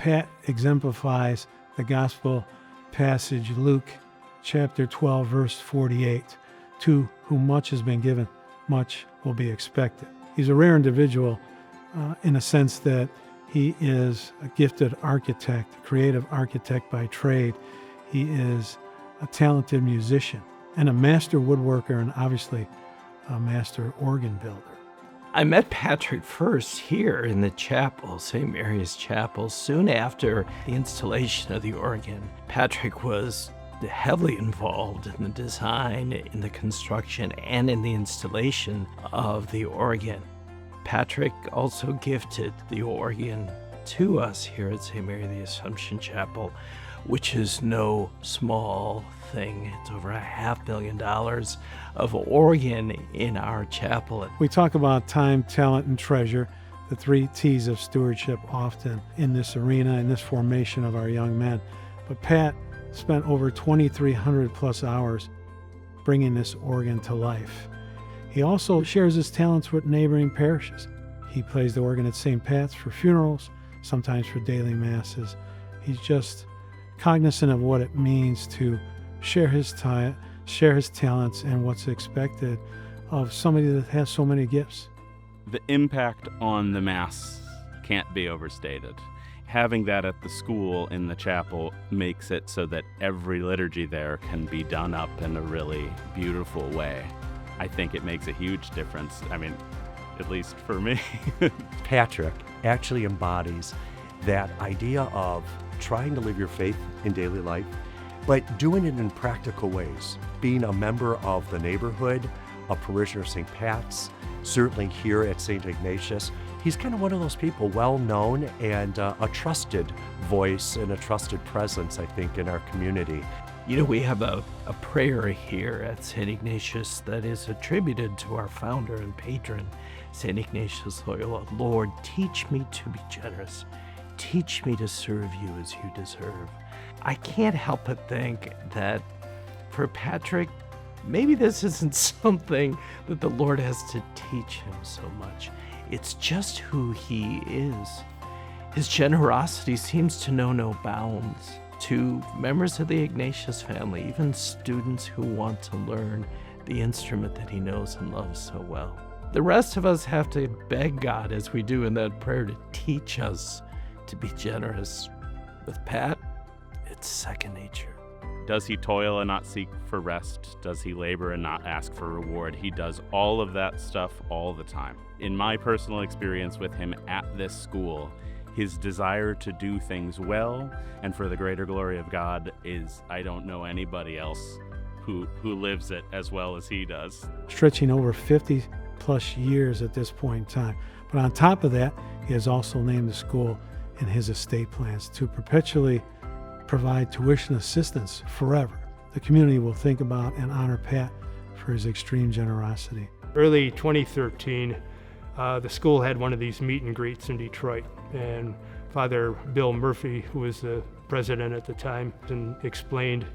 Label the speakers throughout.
Speaker 1: Pat exemplifies the gospel passage, Luke chapter 12, verse 48. To whom much has been given, much will be expected. He's a rare individual in a sense that he is a gifted architect, a creative architect by trade. He is a talented musician and a master woodworker, and obviously a master organ builder.
Speaker 2: I met Patrick first here in the chapel, St. Mary's Chapel, soon after the installation of the organ. Patrick was heavily involved in the design, in the construction, and in the installation of the organ. Patrick also gifted the organ to us here at St. Mary the Assumption Chapel, which is no small thing. It's over $500,000 of organ in our chapel.
Speaker 1: We talk about time, talent, and treasure, the 3 T's of stewardship often in this arena, in this formation of our young men. But Pat spent over 2,300 plus hours bringing this organ to life. He also shares his talents with neighboring parishes. He plays the organ at St. Pat's for funerals, sometimes for daily masses. He's just cognizant of what it means to share his talents and what's expected of somebody that has so many gifts.
Speaker 3: The impact on the Mass can't be overstated. Having that at the school in the chapel makes it so that every liturgy there can be done up in a really beautiful way. I think it makes a huge difference. I mean, at least for me.
Speaker 4: Patrick actually embodies that idea of trying to live your faith in daily life, but doing it in practical ways. Being a member of the neighborhood, a parishioner of St. Pat's, certainly here at Saint Ignatius, he's kind of one of those people, well known and a trusted voice and a trusted presence, I think, in our community.
Speaker 2: You know, we have a prayer here at Saint Ignatius that is attributed to our founder and patron, Saint Ignatius Loyola. Lord, teach me to be generous. Teach me to serve you as you deserve. I can't help but think that for Patrick, maybe this isn't something that the Lord has to teach him so much. It's just who he is. His generosity seems to know no bounds. To members of the Ignatius family, even students who want to learn the instrument that he knows and loves so well. The rest of us have to beg God, as we do in that prayer, to teach us to be generous. With Pat, it's second nature.
Speaker 3: Does he toil and not seek for rest? Does he labor and not ask for reward? He does all of that stuff all the time. In my personal experience with him at this school, his desire to do things well and for the greater glory of God is, I don't know anybody else who lives it as well as he does.
Speaker 1: Stretching over 50 plus years at this point in time. But on top of that, he has also named the school in his estate plans to perpetually provide tuition assistance forever. The community will think about and honor Pat for his extreme generosity.
Speaker 5: Early 2013, the school had one of these meet and greets in Detroit, and Father Bill Murphy, who was the president at the time, explained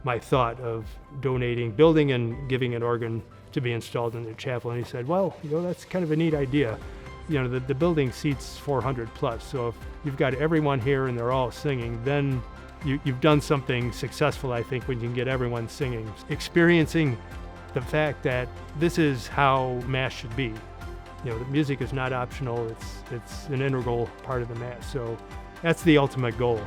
Speaker 5: my thought of building and giving an organ to be installed in the chapel. And he said, well, that's kind of a neat idea. The building seats 400 plus, so if you've got everyone here and they're all singing, then you've done something successful, I think, when you can get everyone singing. Experiencing the fact that this is how Mass should be. The music is not optional, it's an integral part of the Mass. So that's the ultimate goal.